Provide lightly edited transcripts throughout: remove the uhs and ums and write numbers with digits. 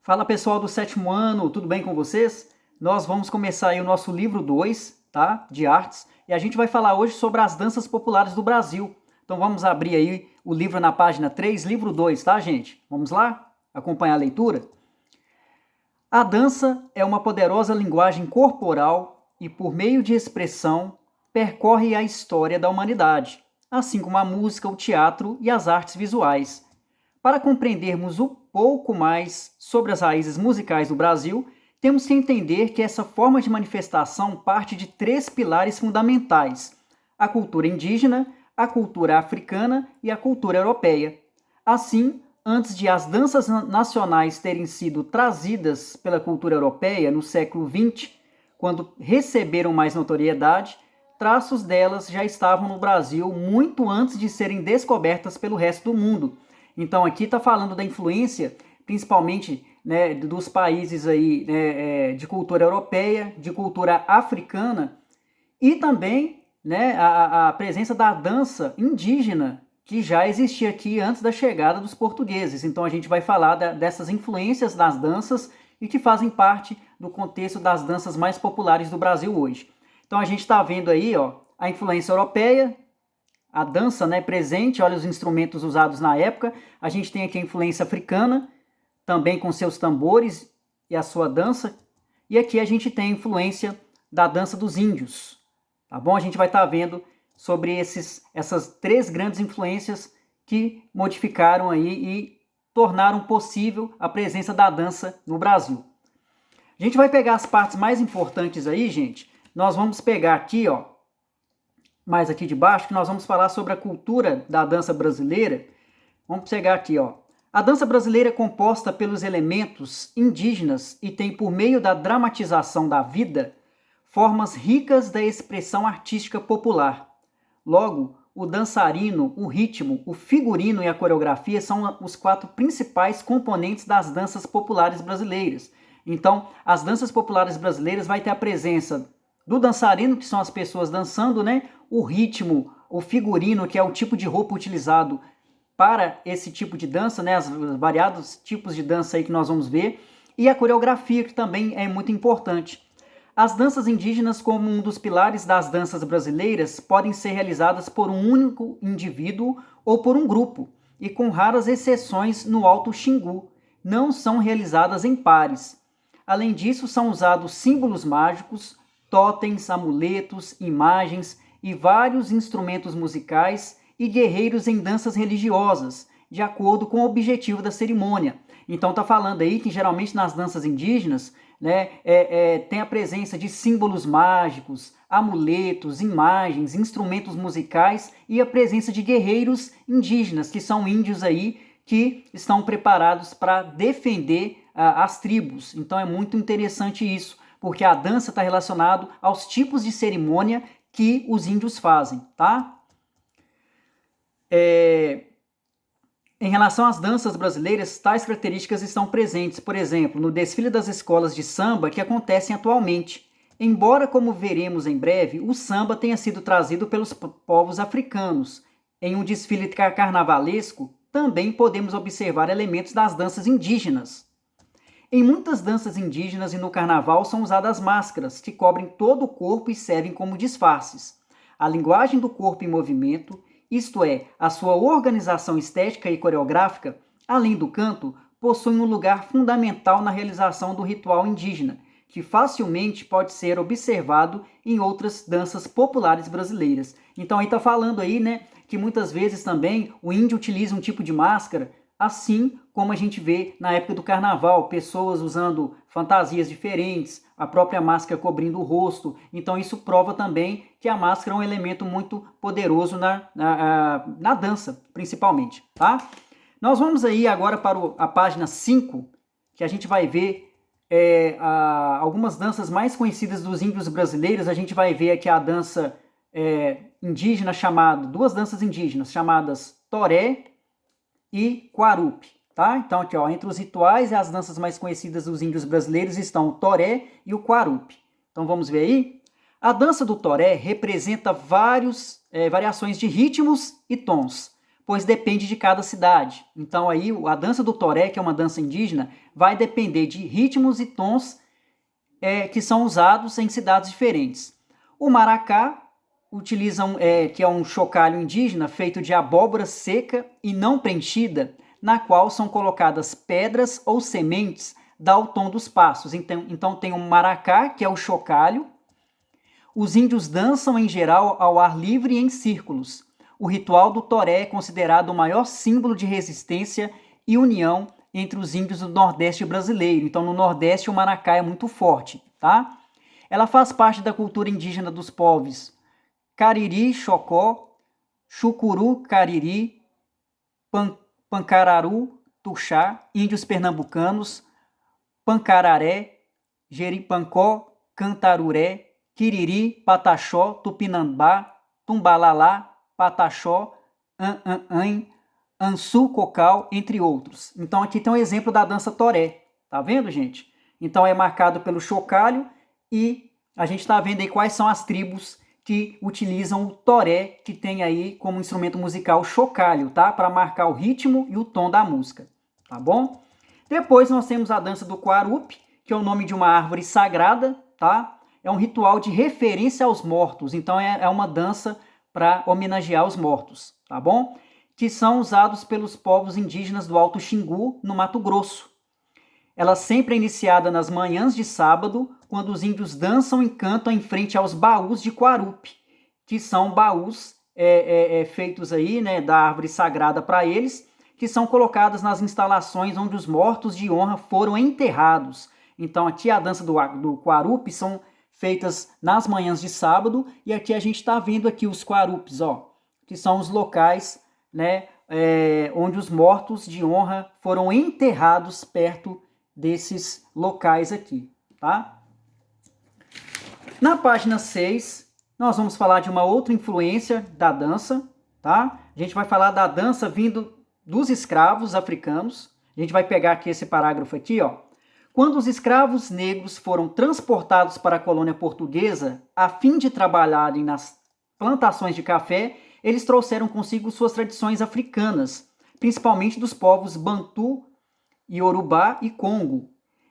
Fala pessoal do sétimo ano, tudo bem com vocês? Nós vamos começar aí o nosso livro 2, tá? De artes, e a gente vai falar hoje sobre as danças populares do Brasil. Então vamos abrir aí o livro na página 3, livro 2, tá, gente? Vamos lá? Acompanhar a leitura? A dança é uma poderosa linguagem corporal e, por meio de expressão, percorre a história da humanidade, assim como a música, o teatro e as artes visuais. Para compreendermos um pouco mais sobre as raízes musicais do Brasil, temos que entender que essa forma de manifestação parte de três pilares fundamentais: a cultura indígena, a cultura africana e a cultura europeia. Assim, antes de as danças nacionais terem sido trazidas pela cultura europeia no século XX, quando receberam mais notoriedade, traços delas já estavam no Brasil muito antes de serem descobertas pelo resto do mundo. Então aqui está falando da influência, principalmente, né, dos países aí, né, de cultura europeia, de cultura africana, e também, né, a presença da dança indígena, que já existia aqui antes da chegada dos portugueses. Então a gente vai falar dessas influências das danças e que fazem parte do contexto das danças mais populares do Brasil hoje. Então a gente está vendo aí, ó, a influência europeia, a dança, né, presente, olha os instrumentos usados na época. A gente tem aqui a influência africana, também com seus tambores e a sua dança. E aqui a gente tem a influência da dança dos índios. Tá bom? A gente vai estar vendo sobre essas três grandes influências que modificaram aí e tornaram possível a presença da dança no Brasil. A gente vai pegar as partes mais importantes aí, gente. Nós vamos pegar aqui, ó, mais aqui de baixo, que nós vamos falar sobre a cultura da dança brasileira. Vamos pegar aqui, ó. A dança brasileira é composta pelos elementos indígenas e tem, por meio da dramatização da vida, formas ricas da expressão artística popular. Logo, o dançarino, o ritmo, o figurino e a coreografia são os quatro principais componentes das danças populares brasileiras. Então, as danças populares brasileiras vai ter a presença do dançarino, que são as pessoas dançando, né? O ritmo, o figurino, que é o tipo de roupa utilizado para esse tipo de dança, né? Os variados tipos de dança aí que nós vamos ver, e a coreografia, que também é muito importante. As danças indígenas, como um dos pilares das danças brasileiras, podem ser realizadas por um único indivíduo ou por um grupo, e com raras exceções no Alto Xingu, não são realizadas em pares. Além disso, são usados símbolos mágicos, totens, amuletos, imagens e vários instrumentos musicais e guerreiros em danças religiosas, de acordo com o objetivo da cerimônia. Então está falando aí que geralmente nas danças indígenas, né, tem a presença de símbolos mágicos, amuletos, imagens, instrumentos musicais e a presença de guerreiros indígenas, que são índios aí que estão preparados para defender as tribos. Então é muito interessante isso, porque a dança está relacionada aos tipos de cerimônia que os índios fazem, tá? Em relação às danças brasileiras, tais características estão presentes, por exemplo, no desfile das escolas de samba que acontecem atualmente. Embora, como veremos em breve, o samba tenha sido trazido pelos povos africanos, em um desfile carnavalesco, também podemos observar elementos das danças indígenas. Em muitas danças indígenas e no carnaval são usadas máscaras, que cobrem todo o corpo e servem como disfarces. A linguagem do corpo em movimento, isto é, a sua organização estética e coreográfica, além do canto, possui um lugar fundamental na realização do ritual indígena, que facilmente pode ser observado em outras danças populares brasileiras. Então aí está falando aí, né, que muitas vezes também o índio utiliza um tipo de máscara, assim como a gente vê na época do carnaval, pessoas usando fantasias diferentes, a própria máscara cobrindo o rosto. Então isso prova também que a máscara é um elemento muito poderoso na dança, principalmente, tá? Nós vamos aí agora para a página 5, que a gente vai ver algumas danças mais conhecidas dos índios brasileiros. A gente vai ver aqui a dança indígena duas danças indígenas chamadas Toré e Quarupi, tá? Então aqui, ó, entre os rituais e as danças mais conhecidas dos índios brasileiros estão o Toré e o Quarupi. Então vamos ver aí? A dança do Toré representa variações de ritmos e tons. pois depende de cada cidade. Então aí a dança do toré, que é uma dança indígena, vai depender de ritmos e tons que são usados em cidades diferentes. O maracá utilizam, que é um chocalho indígena feito de abóbora seca e não preenchida, na qual são colocadas pedras ou sementes, dá o tom dos passos. Então tem o maracá, que é o chocalho. Os índios dançam em geral ao ar livre e em círculos. O ritual do toré é considerado o maior símbolo de resistência e união entre os índios do Nordeste brasileiro. Então no Nordeste o maracá é muito forte, tá? Ela faz parte da cultura indígena dos povos Cariri, Xocó, Chucuru, Cariri, Pancararu, Tuxá, índios pernambucanos, Pancararé, Jeripancó, Cantaruré, Quiriri, Pataxó, Tupinambá, Tumbalalá, Pataxó, An, Ansu, Cocal, entre outros. Então aqui tem um exemplo da dança toré, tá vendo, gente? Então é marcado pelo chocalho e a gente está vendo aí quais são as tribos que utilizam o toré, que tem aí como instrumento musical o chocalho, tá? Para marcar o ritmo e o tom da música, tá bom? Depois nós temos a dança do Quarupi, que é o nome de uma árvore sagrada, tá? É um ritual de referência aos mortos, então é uma dança para homenagear os mortos, tá bom? Que são usados pelos povos indígenas do Alto Xingu, no Mato Grosso. Ela sempre é iniciada nas manhãs de sábado, quando os índios dançam e cantam em frente aos baús de Quarupi, que são baús feitos aí, né, da árvore sagrada para eles, que são colocadas nas instalações onde os mortos de honra foram enterrados. Então aqui a dança do Quarupi são feitas nas manhãs de sábado, e aqui a gente está vendo aqui os Quarupis, ó, que são os locais, né, onde os mortos de honra foram enterrados perto desses locais aqui, tá? Na página 6, nós vamos falar de uma outra influência da dança, tá? A gente vai falar da dança vindo dos escravos africanos. A gente vai pegar aqui esse parágrafo aqui, ó. Quando os escravos negros foram transportados para a colônia portuguesa, a fim de trabalharem nas plantações de café, eles trouxeram consigo suas tradições africanas, principalmente dos povos Bantu, Yorubá e Congo.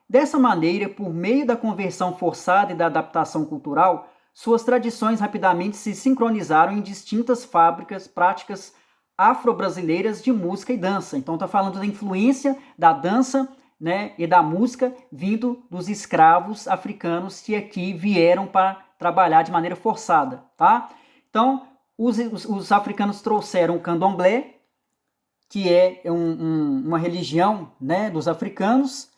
Dessa maneira, por meio da conversão forçada e da adaptação cultural, suas tradições rapidamente se sincronizaram em distintas práticas afro-brasileiras de música e dança. Então está falando da influência da dança, né, e da música vindo dos escravos africanos que aqui vieram para trabalhar de maneira forçada, tá? Então, os africanos trouxeram o candomblé, que é uma religião, né, dos africanos.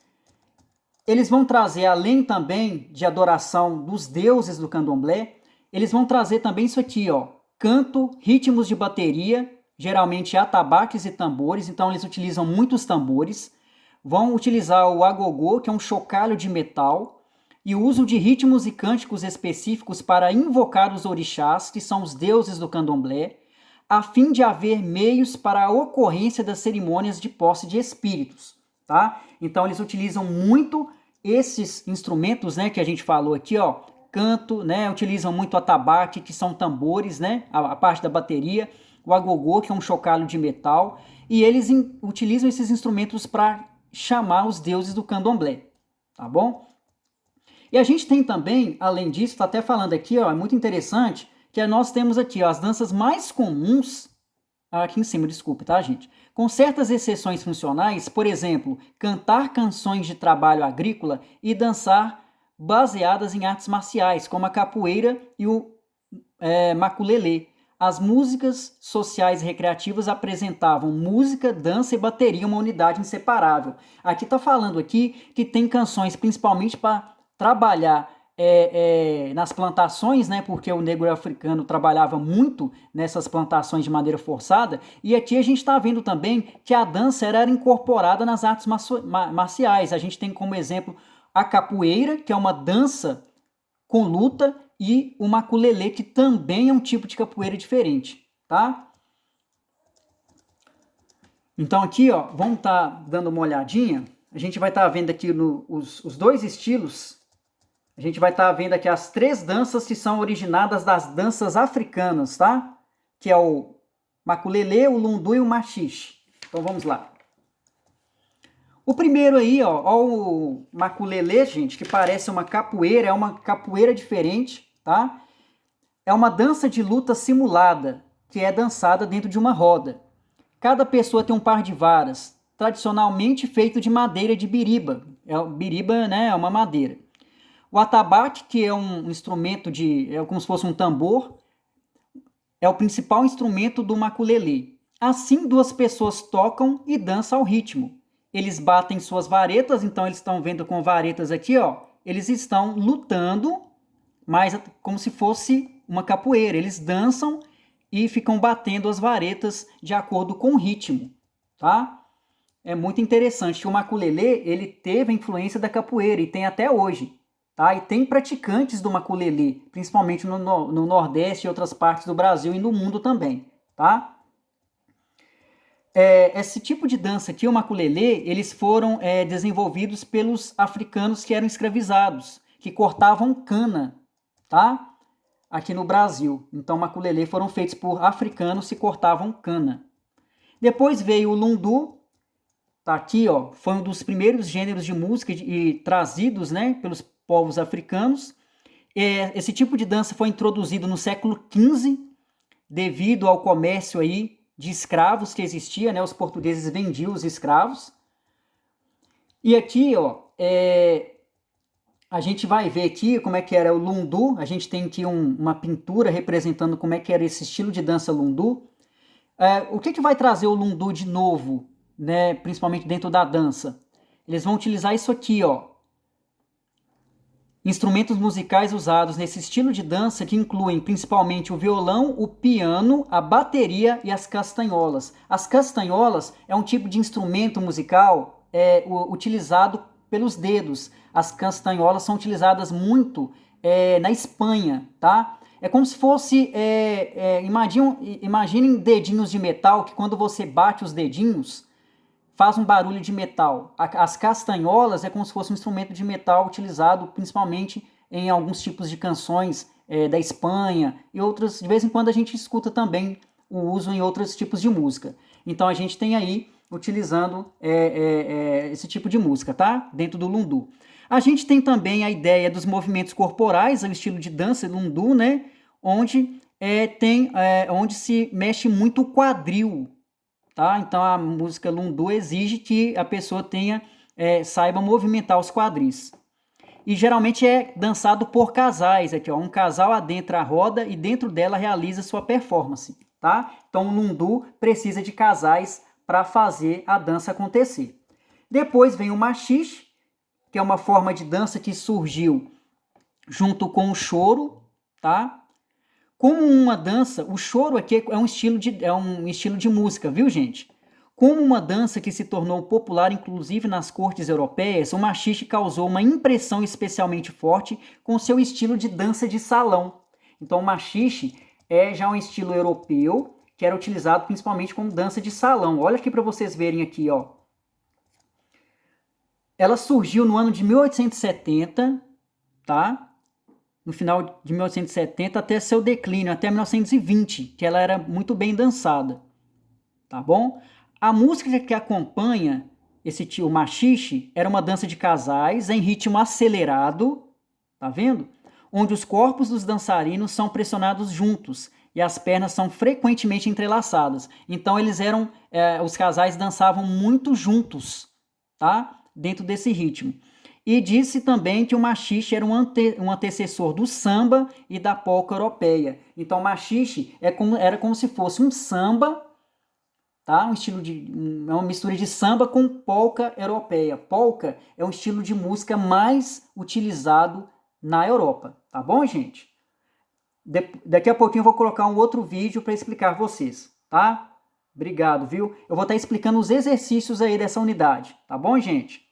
Eles vão trazer, além também de adoração dos deuses do candomblé, eles vão trazer também isso aqui, ó, canto, ritmos de bateria, geralmente atabaques e tambores, então eles utilizam muitos tambores. Vão utilizar o agogô, que é um chocalho de metal, e o uso de ritmos e cânticos específicos para invocar os orixás, que são os deuses do candomblé, a fim de haver meios para a ocorrência das cerimônias de posse de espíritos, tá? Então eles utilizam muito esses instrumentos, né, que a gente falou aqui, ó, canto, né, utilizam muito atabaque, que são tambores, né, a parte da bateria, o agogô, que é um chocalho de metal, e eles utilizam esses instrumentos para chamar os deuses do candomblé, tá bom? E a gente tem também, além disso, tá até falando aqui, ó, é muito interessante, que nós temos aqui, ó, as danças mais comuns, aqui em cima, desculpe, tá, gente? Com certas exceções funcionais, por exemplo, cantar canções de trabalho agrícola e dançar baseadas em artes marciais, como a capoeira e o maculelê. As músicas sociais e recreativas apresentavam música, dança e bateria, uma unidade inseparável. Aqui está falando aqui que tem canções principalmente para trabalhar nas plantações, né, porque o negro africano trabalhava muito nessas plantações de maneira forçada, e aqui a gente está vendo também que a dança era incorporada nas artes marciais. A gente tem como exemplo a capoeira, que é uma dança com luta, e o maculelê, que também é um tipo de capoeira diferente, tá? Então aqui, ó, vamos estar dando uma olhadinha, a gente vai estar vendo aqui os dois estilos. A gente vai estar vendo aqui as 3 danças que são originadas das danças africanas, tá? Que é o maculelê, o lundu e o machixe. Então vamos lá. O primeiro aí, ó o maculelê, gente, que parece uma capoeira, é uma capoeira diferente, tá? É uma dança de luta simulada, que é dançada dentro de uma roda. Cada pessoa tem um par de varas, tradicionalmente feito de madeira de biriba. Biriba, né, é uma madeira. O atabaque, que é um instrumento é como se fosse um tambor, é o principal instrumento do maculelê. Assim, duas pessoas tocam e dançam ao ritmo. Eles batem suas varetas, então eles estão vendo com varetas aqui, ó. Eles estão lutando, mas como se fosse uma capoeira. Eles dançam e ficam batendo as varetas de acordo com o ritmo, tá? É muito interessante. O maculelê, ele teve a influência da capoeira e tem até hoje, tá? E tem praticantes do maculelê, principalmente no Nordeste e outras partes do Brasil e no mundo também, tá? Esse tipo de dança aqui, o maculelê, eles foram desenvolvidos pelos africanos que eram escravizados, que cortavam cana, tá? Aqui no Brasil. Então, o maculelê foram feitos por africanos que cortavam cana. Depois veio o lundu, tá aqui, ó, foi um dos primeiros gêneros de música trazidos, né, pelos povos africanos. Esse tipo de dança foi introduzido no século XV, devido ao comércio aí de escravos que existia, né? Os portugueses vendiam os escravos. E aqui, ó, a gente vai ver aqui como é que era o lundu. A gente tem aqui uma pintura representando como é que era esse estilo de dança lundu. O que vai trazer o lundu de novo, né? Principalmente dentro da dança? Eles vão utilizar isso aqui, ó. Instrumentos musicais usados nesse estilo de dança que incluem principalmente o violão, o piano, a bateria e as castanholas. As castanholas é um tipo de instrumento musical utilizado pelos dedos. As castanholas são utilizadas muito na Espanha, tá? É como se fosse, imaginem dedinhos de metal que quando você bate os dedinhos, faz um barulho de metal. As castanholas é como se fosse um instrumento de metal utilizado principalmente em alguns tipos de canções da Espanha e outras. De vez em quando a gente escuta também o uso em outros tipos de música. Então a gente tem aí utilizando esse tipo de música, tá? Dentro do lundu. A gente tem também a ideia dos movimentos corporais, o estilo de dança lundu, né? Onde se mexe muito o quadril. Tá? Então a música lundu exige que a pessoa saiba movimentar os quadris. E geralmente é dançado por casais. Aqui, ó, um casal adentra a roda e dentro dela realiza sua performance. Tá? Então o lundu precisa de casais para fazer a dança acontecer. Depois vem o machixe, que é uma forma de dança que surgiu junto com o choro, tá? Como uma dança, o choro aqui é um estilo de música, viu, gente? Como uma dança que se tornou popular, inclusive nas cortes europeias, o machixe causou uma impressão especialmente forte com seu estilo de dança de salão. Então, o machixe é já um estilo europeu que era utilizado principalmente como dança de salão. Olha aqui para vocês verem aqui, ó. Ela surgiu no ano de 1870, tá? No final de 1870 até seu declínio, até 1920, que ela era muito bem dançada, tá bom? A música que acompanha o machixe era uma dança de casais em ritmo acelerado, tá vendo? Onde os corpos dos dançarinos são pressionados juntos e as pernas são frequentemente entrelaçadas. Então os casais dançavam muito juntos, tá? Dentro desse ritmo. E disse também que o machixe era um antecessor do samba e da polca europeia. Então, o machixe era como se fosse um samba, tá? É uma mistura de samba com polca europeia. Polca é um estilo de música mais utilizado na Europa, tá bom, gente? Daqui a pouquinho eu vou colocar um outro vídeo para explicar vocês, tá? Obrigado, viu? Eu vou estar explicando os exercícios aí dessa unidade, tá bom, gente?